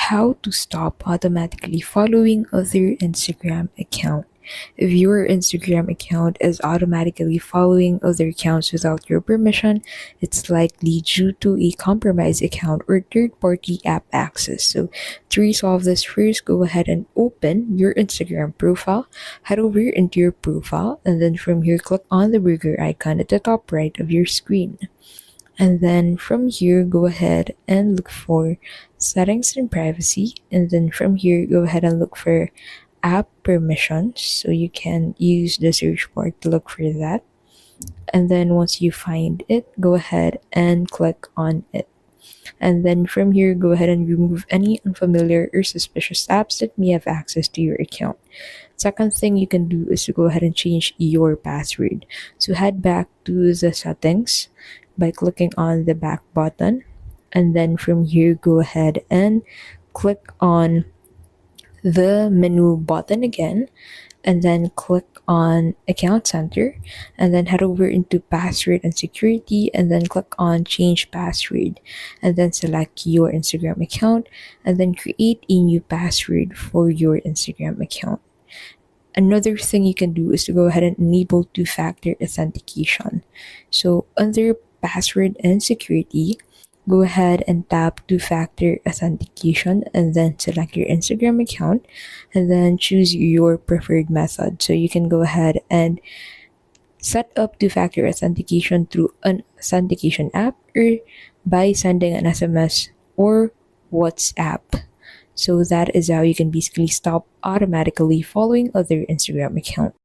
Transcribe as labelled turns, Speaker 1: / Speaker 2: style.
Speaker 1: how to stop automatically following other Instagram account. If your Instagram account is automatically following other accounts without your permission, it's likely due to a compromised account or third-party app access. So to resolve this, first go ahead and open your Instagram profile, head over into your profile, and then from here click on the burger icon at the top right of your screen. And then from here, go ahead and look for settings and privacy. And then from here, go ahead and look for app permissions. So you can use the search bar to look for that. And then once you find it, go ahead and click on it. And then from here, go ahead and remove any unfamiliar or suspicious apps that may have access to your account. Second thing you can do is to go ahead and change your password. So head back to the settings by clicking on the back button. And then from here, go ahead and click on the menu button again. And then click on Account Center. And then head over into Password and Security. And then click on Change Password. And then select your Instagram account. And then create a new password for your Instagram account. Another thing you can do is to go ahead and enable two-factor authentication. So under password and security, go ahead and tap two-factor authentication and then select your Instagram account and then choose your preferred method. So you can go ahead and set up two-factor authentication through an authentication app or by sending an SMS or WhatsApp. So that is how you can basically stop automatically following other Instagram accounts.